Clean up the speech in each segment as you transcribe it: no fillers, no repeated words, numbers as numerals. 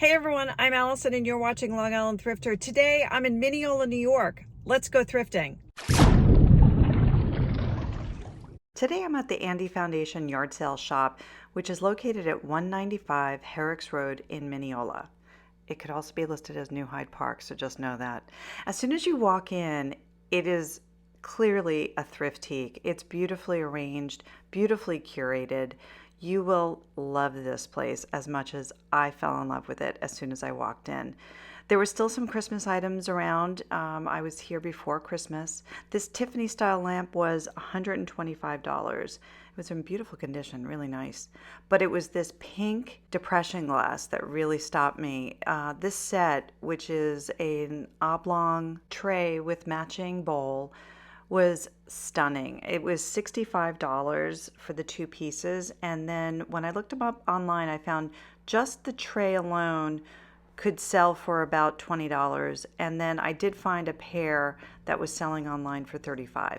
Hey everyone, I'm Allison and you're watching Long Island Thrifter. Today I'm in Mineola, New York. Let's go thrifting. Today I'm at the Andy Foundation yard sale shop, which is located at 195 Herrick's Road in Mineola. It could also be listed as New Hyde Park, so just know that. As soon as you walk in, it is clearly a thriftique. It's beautifully arranged, beautifully curated. You will love this place as much as I fell in love with it as soon as I walked in. There were still some Christmas items around. I was here before Christmas. This Tiffany style lamp was $125. It was in beautiful condition, really nice. But it was this pink depression glass that really stopped me. This set, which is an oblong tray with matching bowl, was stunning. It was $65 for the two pieces. And then when I looked them up online, I found just the tray alone could sell for about $20. And then I did find a pair that was selling online for $35.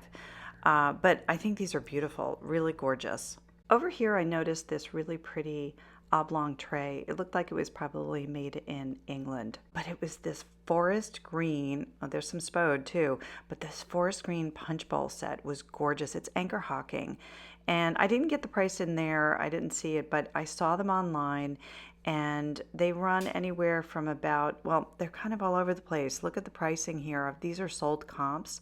But I think these are beautiful, really gorgeous. Over here, I noticed this really pretty oblong tray. It looked like it was probably made in England, but it was this forest green. Oh, there's some spode too, but this forest green punch bowl set was gorgeous. It's Anchor Hocking, and I didn't get the price in there. I didn't see it, but I saw them online, and they run anywhere from about, well, they're kind of all over the place. Look at the pricing here. These are sold comps.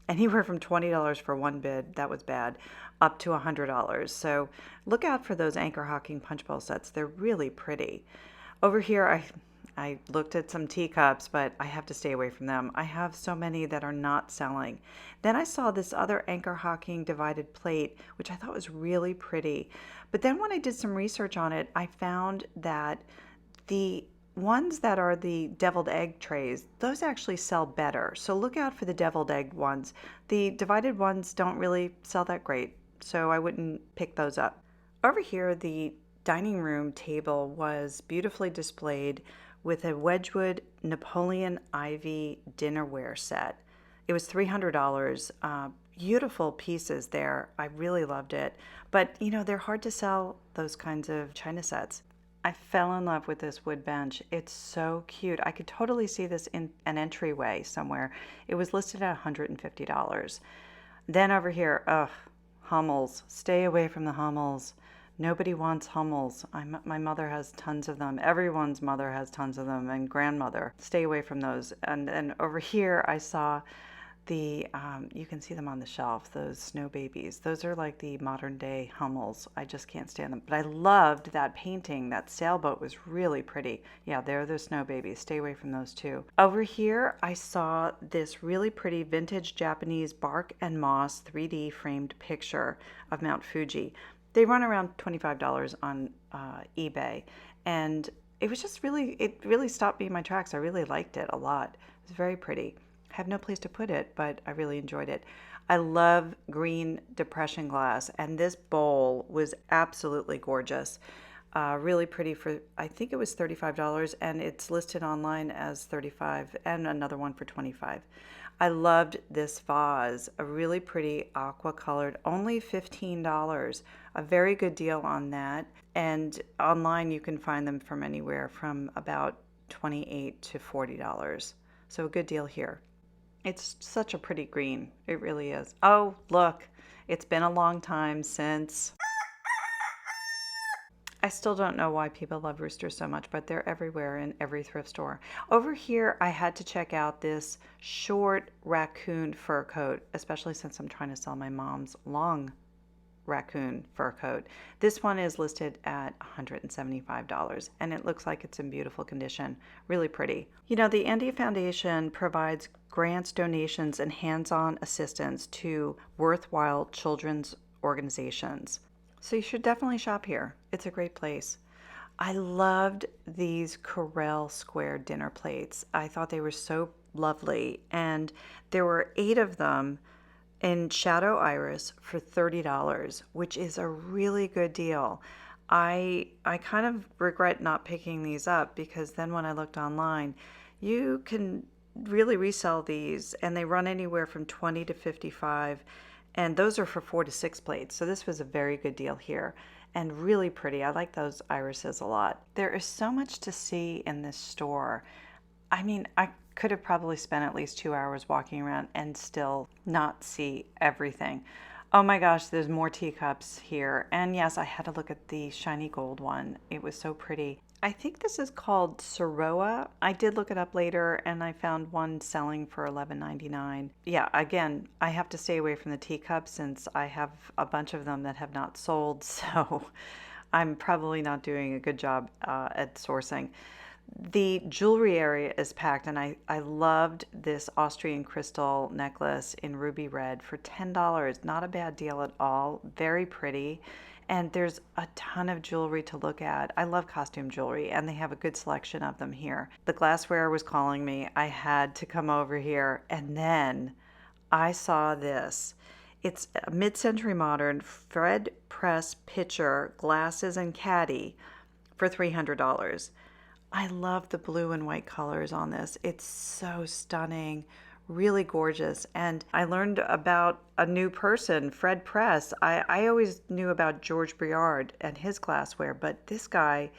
Anywhere from $20 for one bid, that was bad, up to $100. So look out for those Anchor Hocking punch bowl sets. They're really pretty. Over here, I looked at some teacups, but I have to stay away from them. I have so many that are not selling. Then I saw this other Anchor Hocking divided plate, which I thought was really pretty. But then when I did some research on it, I found that the ones that are the deviled egg trays, those actually sell better. So look out for the deviled egg ones. The divided ones don't really sell that great, so I wouldn't pick those up. Over here, the dining room table was beautifully displayed with a Wedgwood Napoleon Ivy dinnerware set. It was $300. Beautiful pieces there. I really loved it. But, they're hard to sell, those kinds of china sets. I fell in love with this wood bench. It's so cute. I could totally see this in an entryway somewhere. It was listed at $150. Then over here, Hummels. Stay away from the Hummels. Nobody wants Hummels. My mother has tons of them. Everyone's mother has tons of them, and grandmother. Stay away from those. And then over here, I saw you can see them on the shelf, those Snow Babies. Those are like the modern day Hummels. I just can't stand them. But I loved that painting. That sailboat was really pretty. Yeah, they're the Snow Babies. Stay away from those too. Over here, I saw this really pretty vintage Japanese bark and moss 3D framed picture of Mount Fuji. They run around $25 on eBay. And it really stopped me in my tracks. I really liked it a lot. It was very pretty. I have no place to put it, but I really enjoyed it. I love green depression glass, and this bowl was absolutely gorgeous. Really pretty I think it was $35, and it's listed online as $35, and another one for $25. I loved this vase, a really pretty aqua colored, only $15. A very good deal on that. And online you can find them from anywhere from about $28 to $40. So a good deal here. It's such a pretty green. It really is. Oh, look, it's been a long time since. I still don't know why people love roosters so much, but they're everywhere in every thrift store. Over here, I had to check out this short raccoon fur coat, especially since I'm trying to sell my mom's long raccoon fur coat. This one is listed at $175, and it looks like it's in beautiful condition. Really pretty. The Andy Foundation provides grants, donations, and hands-on assistance to worthwhile children's organizations. So you should definitely shop here. It's a great place. I loved these Corelle square dinner plates. I thought they were so lovely, and there were 8 of them in Shadow Iris for $30, which is a really good deal. I kind of regret not picking these up, because then when I looked online, you can really resell these, and they run anywhere from 20 to 55, and those are for 4 to 6 plates. So this was a very good deal here. and really pretty. I like those irises a lot. There is so much to see in this store. I mean, I could have probably spent at least 2 hours walking around and still not see everything. Oh my gosh, there's more teacups here. And yes, I had to look at the shiny gold one. It was so pretty. I think this is called Soroa. I did look it up later and I found one selling for $11.99. Yeah, again, I have to stay away from the teacups since I have a bunch of them that have not sold. So I'm probably not doing a good job at sourcing. The jewelry area is packed, and I loved this Austrian crystal necklace in ruby red for $10. Not a bad deal at all. Very pretty. And there's a ton of jewelry to look at. I love costume jewelry, and they have a good selection of them here. The glassware was calling me. I had to come over here, and then I saw this. It's a mid-century modern Fred Press pitcher, glasses, and caddy for $300. I love the blue and white colors on this. It's so stunning, really gorgeous. And I learned about a new person, Fred Press. I always knew about George Briard and his glassware, but this guy,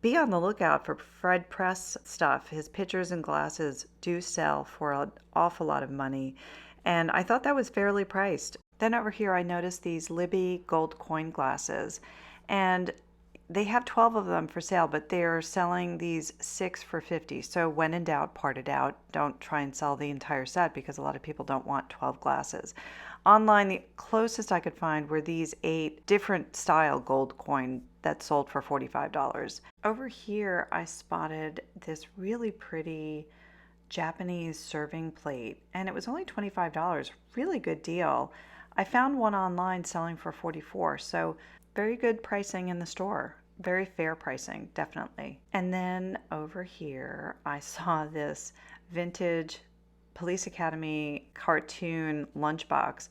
be on the lookout for Fred Press stuff. His pitchers and glasses do sell for an awful lot of money. And I thought that was fairly priced. Then over here, I noticed these Libby gold coin glasses. And they have 12 of them for sale, but they're selling these 6 for 50. So when in doubt, part it out. Don't try and sell the entire set because a lot of people don't want 12 glasses. Online, the closest I could find were these 8 different style gold coin that sold for $45. Over here, I spotted this really pretty Japanese serving plate, and it was only $25. Really good deal. I found one online selling for $44, so very good pricing in the store. Very fair pricing, definitely. And then over here, I saw this vintage Police Academy cartoon lunchbox,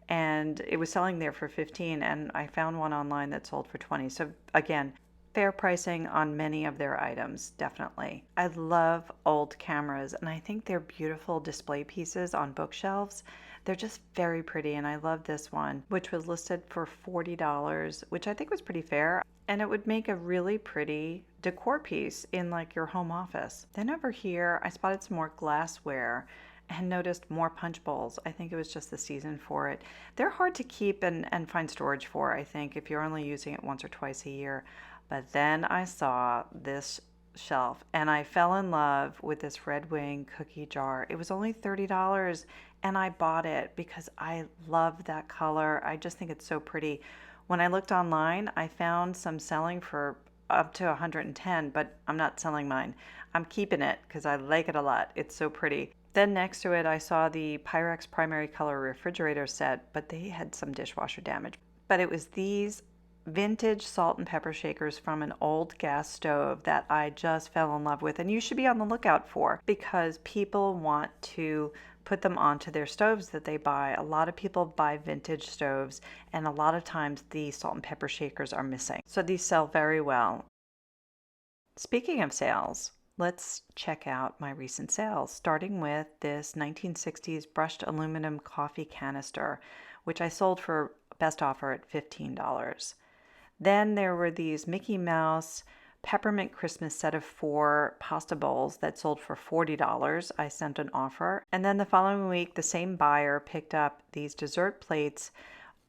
and it was selling there for 15, and I found one online that sold for 20. So again, fair pricing on many of their items, definitely. I love old cameras, and I think they're beautiful display pieces on bookshelves. They're just very pretty, and I love this one, which was listed for $40, which I think was pretty fair. And it would make a really pretty decor piece in like your home office. Then over here, I spotted some more glassware and noticed more punch bowls. I think it was just the season for it. They're hard to keep and find storage for, I think, if you're only using it once or twice a year. But then I saw this shelf and I fell in love with this Red Wing cookie jar. It was only $30 and I bought it because I love that color. I just think it's so pretty. When I looked online, I found some selling for up to 110, but I'm not selling mine. I'm keeping it because I like it a lot. It's so pretty. Then next to it, I saw the Pyrex Primary Color refrigerator set, but they had some dishwasher damage. But it was these vintage salt and pepper shakers from an old gas stove that I just fell in love with, and you should be on the lookout for because people want to put them onto their stoves that they buy. A lot of people buy vintage stoves, and a lot of times the salt and pepper shakers are missing. So these sell very well. Speaking of sales, let's check out my recent sales, starting with this 1960s brushed aluminum coffee canister, which I sold for best offer at $15. Then there were these Mickey Mouse peppermint Christmas set of 4 pasta bowls that sold for $40. I sent an offer. And then the following week, the same buyer picked up these dessert plates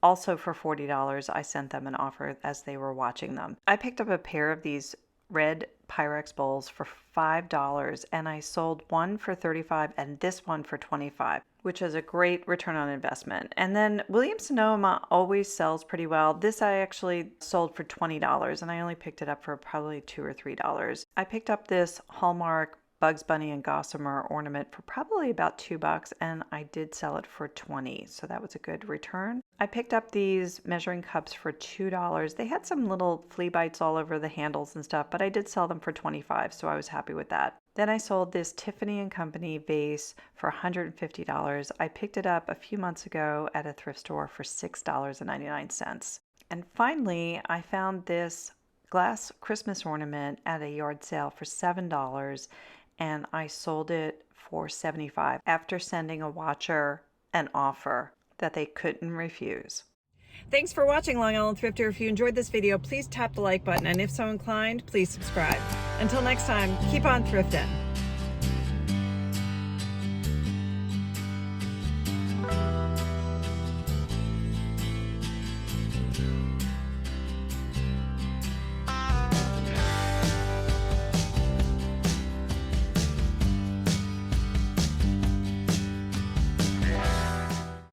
also for $40. I sent them an offer as they were watching them. I picked up a pair of these red Pyrex bowls for $5 and I sold one for $35 and this one for $25, which is a great return on investment. And then Williams-Sonoma always sells pretty well. This I actually sold for $20 and I only picked it up for probably $2 or $3. I picked up this Hallmark Bugs Bunny and Gossamer ornament for probably about $2 and I did sell it for $20, so that was a good return. I picked up these measuring cups for $2. They had some little flea bites all over the handles and stuff, but I did sell them for $25, so I was happy with that. Then I sold this Tiffany & Company vase for $150. I picked it up a few months ago at a thrift store for $6.99. And finally, I found this glass Christmas ornament at a yard sale for $7 and I sold it for $75 after sending a watcher an offer that they couldn't refuse. Thanks for watching, Long Island Thrifter. If you enjoyed this video, please tap the like button, and if so inclined, please subscribe. Until next time, keep on thrifting.